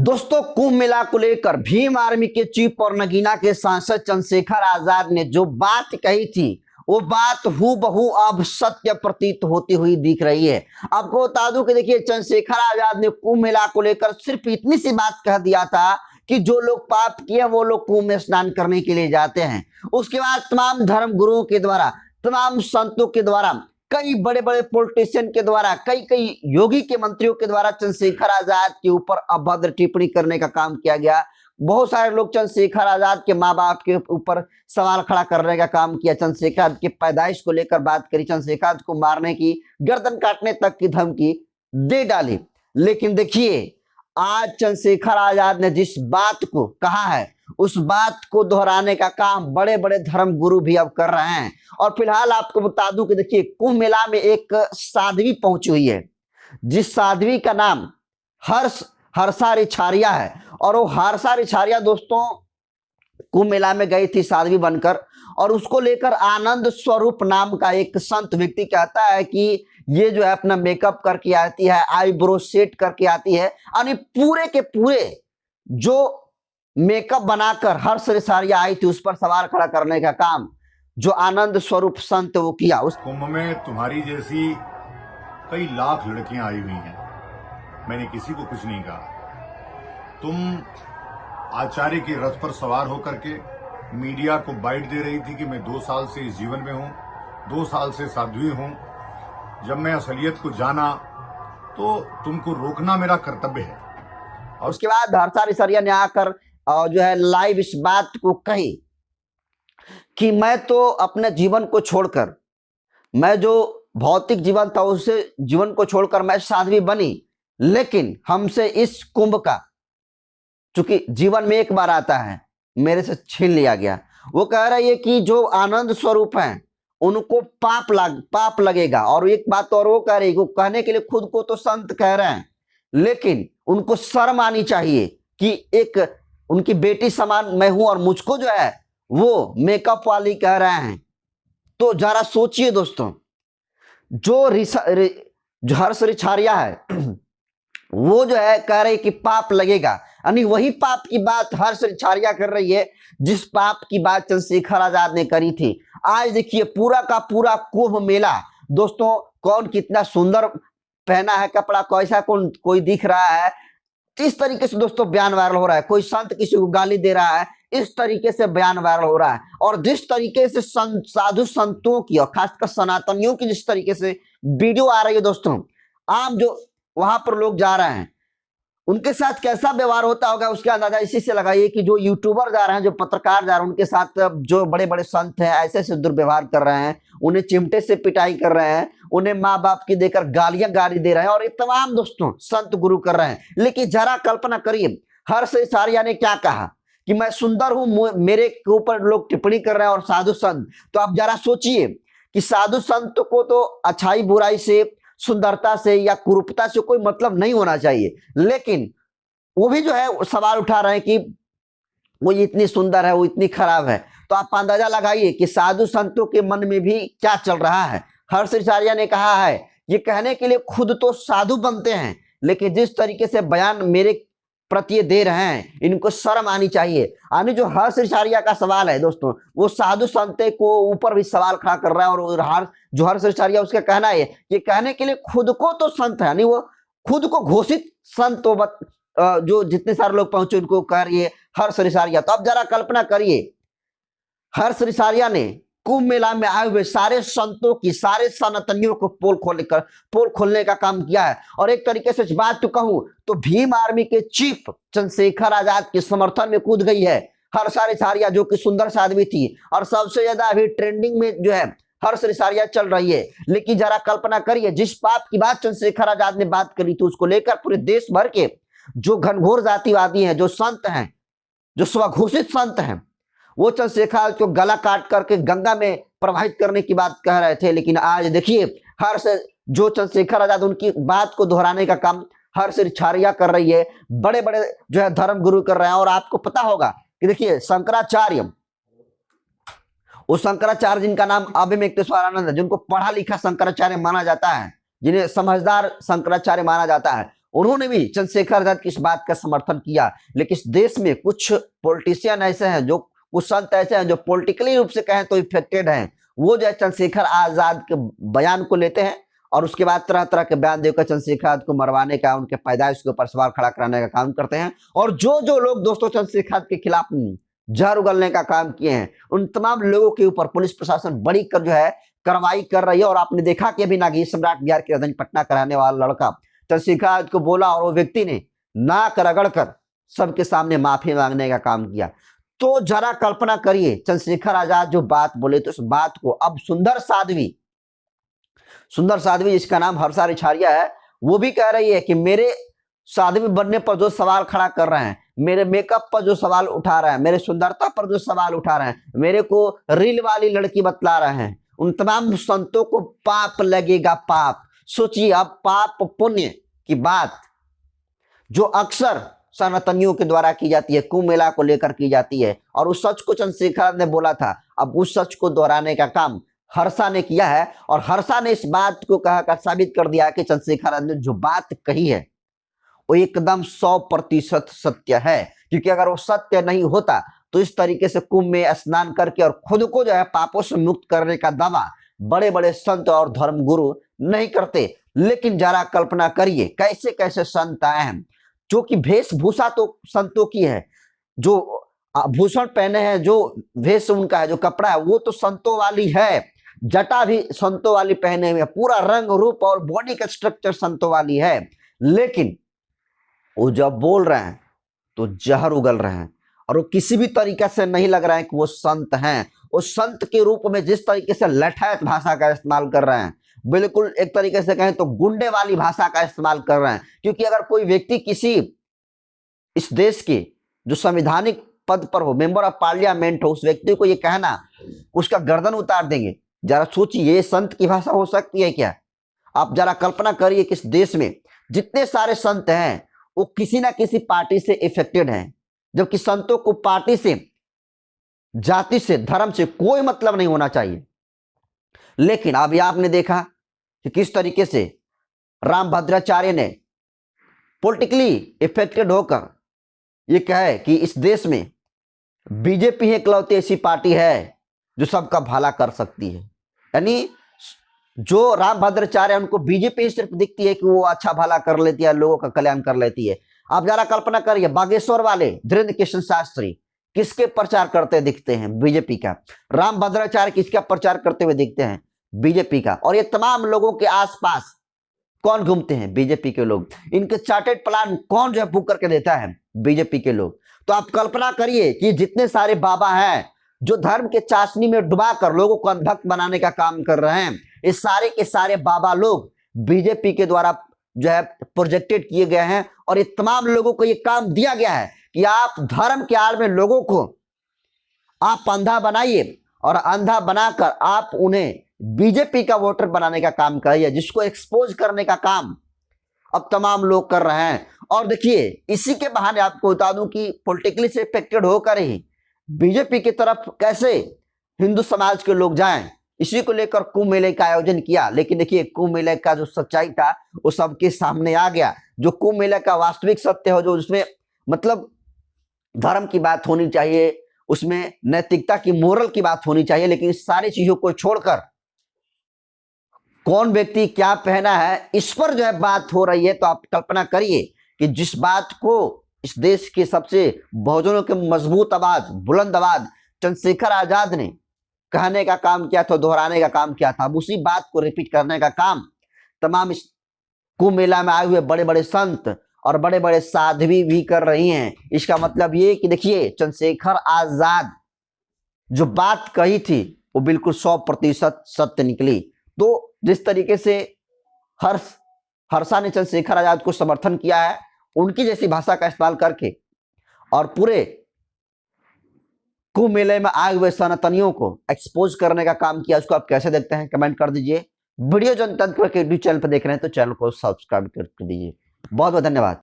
दोस्तों, कुंभ मेला को लेकर भीम आर्मी के चीफ और नगीना के सांसद चंद्रशेखर आजाद ने जो बात कही थी वो बात हूबहू अब सत्य प्रतीत होती हुई दिख रही है। आपको बता दूं कि देखिए, चंद्रशेखर आजाद ने कुंभ मेला को लेकर सिर्फ इतनी सी बात कह दिया था कि जो लोग पाप किए वो लोग कुंभ में स्नान करने के लिए जाते हैं। उसके बाद तमाम धर्म गुरुओं के द्वारा, तमाम संतों के द्वारा, कई बड़े बड़े पॉलिटिशियन के द्वारा, कई कई योगी के मंत्रियों के द्वारा चंद्रशेखर आजाद के ऊपर अभद्र टिप्पणी करने का काम किया गया। बहुत सारे लोग चंद्रशेखर आजाद के माँ बाप के ऊपर सवाल खड़ा करने का काम किया। चंद्रशेखर आजाद की पैदाइश को लेकर बात करी, चंद्रशेखर आजाद को मारने की, गर्दन काटने तक की धमकी दे डाली। लेकिन देखिए, आज चंद्रशेखर आजाद ने जिस बात को कहा है उस बात को दोहराने का काम बड़े बड़े धर्म गुरु भी अब कर रहे हैं। और फिलहाल आपको बता दूं कि देखिए, कुंभ मेला में एक साध्वी पहुंची हुई है, जिस साध्वी का नाम हर्षा रिछारिया है। और वो हर्षा रिछारिया दोस्तों कुंभ मेला में गई थी साध्वी बनकर, और उसको लेकर आनंद स्वरूप नाम का एक संत व्यक्ति कहता है कि ये जो है अपना मेकअप करके आती है, आईब्रो सेट करके आती है, यानी पूरे के पूरे जो मेकअप बनाकर हर्ष रिछारिया आई थी उस पर सवाल खड़ा करने का काम जो आनंद स्वरूप संत वो किया। उस कुंभ में तुम्हारी जैसी कई लाख लड़कियां आई हुई हैं, मैंने किसी को कुछ नहीं कहा। तुम आचार्य के रथ पर सवार होकर के मीडिया को बाइट दे रही थी कि मैं 2 साल से इस जीवन में हूं, 2 साल से साध्वी हूं। जब मैं असलियत को जाना तो तुमको रोकना मेरा कर्तव्य है। और उसके बाद हर्षा रिछारिया ने आकर जो है लाइव इस बात को कही कि मैं तो अपने जीवन को छोड़कर, मैं जो भौतिक जीवन था उसे जीवन को छोड़कर मैं साध्वी बनी, लेकिन हमसे इस कुंभ का, चूंकि जीवन में एक बार आता है, मेरे से छीन लिया गया। वो कह रही है कि जो आनंद स्वरूप हैं उनको पाप लगेगा। और एक बात और वो कह रही है, कहने के लिए खुद को तो संत कह रहे हैं, लेकिन उनको शर्म आनी चाहिए कि एक उनकी बेटी समान मैं हूं और मुझको जो है वो मेकअप वाली कह रहे हैं। तो जरा सोचिए दोस्तों, जो हर्ष रिछारिया है वो जो है कह रही कि पाप लगेगा, यानी वही पाप की बात हर्ष रिछारिया कर रही है जिस पाप की बात चंद्रशेखर आजाद ने करी थी। आज देखिए, पूरा का पूरा कुंभ मेला दोस्तों, कौन कितना सुंदर पहना है कपड़ा, कैसा कौन कोई दिख रहा है, इस तरीके से दोस्तों बयान वायरल हो रहा है। कोई संत किसी को गाली दे रहा है, इस तरीके से बयान वायरल हो रहा है। और जिस तरीके से साधु संतों की और खासकर सनातनियों की जिस तरीके से वीडियो आ रही है दोस्तों, आम जो वहां पर लोग जा रहे हैं उनके साथ कैसा व्यवहार होता होगा उसका अंदाजा इसी से लगाइए कि जो यूट्यूबर जा रहे हैं, जो पत्रकार जा रहे हैं, उनके साथ जो बड़े बड़े संत हैं ऐसे ऐसे दुर्व्यवहार कर रहे हैं, उन्हें चिमटे से पिटाई कर रहे हैं, उन्हें माँ बाप की देकर गाली दे रहे हैं, और ये तमाम दोस्तों संत गुरु कर रहे हैं। लेकिन जरा कल्पना करिए, हर्ष रिछारिया ने क्या कहा कि मैं सुंदर हूं, मेरे के ऊपर लोग टिप्पणी कर रहे हैं, और साधु संत। तो आप जरा सोचिए कि साधु संत को तो अच्छाई बुराई से, सुंदरता से या कुरूपता से कोई मतलब नहीं होना चाहिए, लेकिन वो भी जो है सवाल उठा रहे हैं कि वो इतनी सुंदर है, वो इतनी खराब है। तो आप अंदाजा लगाइए कि साधु संतों के मन में भी क्या चल रहा है। हर्ष रिछारिया ने कहा है, ये कहने के लिए खुद तो साधु बनते हैं, लेकिन जिस तरीके से बयान मेरे प्रति दे रहे हैं, इनको शर्म आनी चाहिए। यानी जो हर्ष रिछारिया का सवाल है दोस्तों, वो साधु संत को ऊपर भी सवाल खड़ा कर रहा है। और जो हर्ष रिछारिया उसका कहना है, ये कहने के लिए खुद को तो संत है, यानी वो खुद को घोषित संत, जो जितने सारे लोग पहुंचे उनको कह रही है हर्ष रिछारिया। तो अब जरा कल्पना करिए, हर्ष रिछारिया ने कुंभ मेला में आए हुए सारे संतों की, सारे सनातनियों को पोल खोलने का काम किया है। और एक तरीके से इस बात को कहूं तो भीम आर्मी के चीफ चंद्रशेखर आजाद के समर्थन में कूद गई है हर्षा रिछारिया, जो कि सुंदर साध्वी थी, और सबसे ज्यादा अभी ट्रेंडिंग में जो है हर्ष रिछारिया चल रही है। लेकिन जरा कल्पना करिए, जिस पाप की बात चंद्रशेखर आजाद ने बात करी थी, उसको लेकर पूरे देश भर के जो घनघोर जातिवादी हैं, जो संत हैं, जो स्वघोषित संत हैं, वो चंद्रशेखर को गला काट करके गंगा में प्रवाहित करने की बात कह रहे थे। लेकिन आज देखिए, जो चंद्रशेखर आजाद, उनकी बात को दोहराने का काम हर्ष रिछारिया कर रही है, बड़े बड़े जो है धर्म गुरु कर रहे हैं। और आपको पता होगा कि देखिए, शंकराचार्य, वो शंकराचार्य जिनका नाम अभिमेक्तेश्वरानंद है, जिनको पढ़ा लिखा शंकराचार्य माना जाता है, जिन्हें समझदार शंकराचार्य माना जाता है, उन्होंने भी चंद्रशेखर आजाद की इस बात का समर्थन किया। लेकिन इस देश में कुछ पॉलिटिशियन ऐसे हैं, जो कुछ संत ऐसे हैं जो पॉलिटिकली रूप से कहें तो इफेक्टेड हैं, वो जो है चंद्रशेखर आजाद के बयान को लेते हैं और उसके बाद तरह तरह के बयान देकर चंद्रशेखर आजाद को मरवाने का, उनके पैदाइश के ऊपर सवाल खड़ा कराने का काम करते हैं। और जो जो लोग दोस्तों चंद्रशेखर आजाद के खिलाफ जहर उगलने का काम किए हैं, उन तमाम लोगों के ऊपर पुलिस प्रशासन बड़ी कर जो है कार्रवाई कर रही है। और आपने देखा कि अभी नागेश सम्राट बिहार की राजधानी पटना कराने वाला लड़का चंद्रशेखर आजाद को बोला और वो व्यक्ति ने नाक रगड़ कर सबके सामने माफी मांगने का काम किया। तो जरा कल्पना करिए, चंद्रशेखर आजाद जो बात बोले तो उस बात को अब सुंदर साध्वी जिसका नाम हर्षा रिछारिया है, वो भी कह रही है कि मेरे साध्वी बनने पर जो सवाल खड़ा कर रहे हैं, मेरे मेकअप पर जो सवाल उठा रहे हैं, मेरे सुंदरता पर जो सवाल उठा रहे हैं, मेरे को रील वाली लड़की बतला रहे हैं, उन तमाम संतों को पाप लगेगा, पाप। सोचिए, अब पाप पुण्य की बात जो अक्सर सनातनियों के द्वारा की जाती है, कुंभ मेला को लेकर की जाती है, और उस सच को चंद्रशेखर ने बोला था, अब उस सच को दोहराने का काम हर्षा ने किया है। और हर्षा ने इस बात को कहकर साबित कर दिया कि चंद्रशेखर ने जो बात कही है वो एकदम 100% सत्य है। क्योंकि अगर वो सत्य नहीं होता तो इस तरीके से कुंभ में स्नान करके और खुद को जो है पापों से मुक्त करने का दावा बड़े बड़े संत और धर्मगुरु नहीं करते। लेकिन जरा कल्पना करिए कैसे कैसे संत आए हैं, जो कि वेशभूषा तो संतों की है, जो आभूषण पहने हैं, जो वेश उनका है, जो कपड़ा है वो तो संतों वाली है, जटा भी संतों वाली पहने हुए, पूरा रंग रूप और बॉडी का स्ट्रक्चर संतों वाली है। लेकिन वो जब बोल रहे हैं तो जहर उगल रहे हैं और वो किसी भी तरीके से नहीं लग रहा है कि वो संत हैं। वो संत के रूप में जिस तरीके से लठैत भाषा का इस्तेमाल कर रहे हैं, बिल्कुल एक तरीके से कहें तो गुंडे वाली भाषा का इस्तेमाल कर रहे हैं। क्योंकि अगर कोई व्यक्ति किसी इस देश के जो संवैधानिक पद पर हो, मेंबर ऑफ पार्लियामेंट हो, उस व्यक्ति को ये कहना उसका गर्दन उतार देंगे, जरा सोचिए ये संत की भाषा हो सकती है क्या? आप जरा कल्पना करिए कि इस देश में जितने सारे संत हैं वो किसी ना किसी पार्टी से इफेक्टेड हैं, जबकि संतों को पार्टी से, जाति से, धर्म से कोई मतलब नहीं होना चाहिए। लेकिन अभी आपने देखा कि किस तरीके से रामभद्राचार्य ने पॉलिटिकली इफेक्टेड होकर ये कहे कि इस देश में बीजेपी इकलौती ऐसी पार्टी है जो सबका भला कर सकती है। यानी जो रामभद्राचार्य उनको बीजेपी सिर्फ दिखती है कि वो अच्छा भला कर लेती है, लोगों का कल्याण कर लेती है। आप जरा कल्पना करिए, बागेश्वर वाले धीरेन्द्र कृष्ण शास्त्री किसके प्रचार करते दिखते हैं? बीजेपी का। रामभद्राचार्य किसका प्रचार करते हुए दिखते हैं? बीजेपी का। और ये तमाम लोगों के आसपास कौन घूमते हैं? बीजेपी के लोग। इनके चार्टेड प्लान कौन जो है बुक करके देता है? बीजेपी के लोग। तो आप कल्पना करिए कि जितने सारे बाबा हैं जो धर्म के चाशनी में डुबाकर लोगों को अंधभक्त बनाने का काम कर रहे हैं, ये सारे के सारे बाबा लोग बीजेपी के द्वारा जो है प्रोजेक्टेड किए गए हैं। और ये तमाम लोगों को ये काम दिया गया है कि आप धर्म के आड़ में लोगों को आप अंधा बनाइए और अंधा बनाकर आप उन्हें बीजेपी का वोटर बनाने का काम करिए, जिसको एक्सपोज करने का काम अब तमाम लोग कर रहे हैं। और देखिए इसी के बहाने आपको बता दूं कि पॉलिटिकली से इफेक्टेड होकर ही बीजेपी की तरफ कैसे हिंदू समाज के लोग जाएं, इसी को लेकर कुंभ मेले का आयोजन किया। लेकिन देखिए कुंभ मेले का जो सच्चाई था वो सबके सामने आ गया। जो कुंभ मेले का वास्तविक सत्य हो, जो उसमें मतलब धर्म की बात होनी चाहिए, उसमें नैतिकता की, मोरल की बात होनी चाहिए, लेकिन इस सारी चीजों को छोड़कर कौन व्यक्ति क्या पहना है इस पर जो है बात हो रही है। तो आप कल्पना करिए कि जिस बात को इस देश के सबसे बहुजनों के मजबूत आवाज, बुलंद आवाज चंद्रशेखर आजाद ने कहने का काम किया था, दोहराने का काम किया था, अब उसी बात को रिपीट करने का काम तमाम इस कुंभ मेला में आए हुए बड़े बड़े संत और बड़े बड़े साध्वी भी कर रही हैं। इसका मतलब ये कि देखिए चंद्रशेखर आजाद जो बात कही थी वो बिल्कुल 100% सत्य निकली। तो जिस तरीके से हर्षा ने चंद्रशेखर आजाद को समर्थन किया है उनकी जैसी भाषा का इस्तेमाल करके, और पूरे कुंभ मेले में आए हुए सनातनियों को एक्सपोज करने का काम किया, उसको आप कैसे देखते हैं कमेंट कर दीजिए। वीडियो जनतंत्र के चैनल पर देख रहे हैं तो चैनल को सब्सक्राइब कर दीजिए। बहुत बहुत धन्यवाद।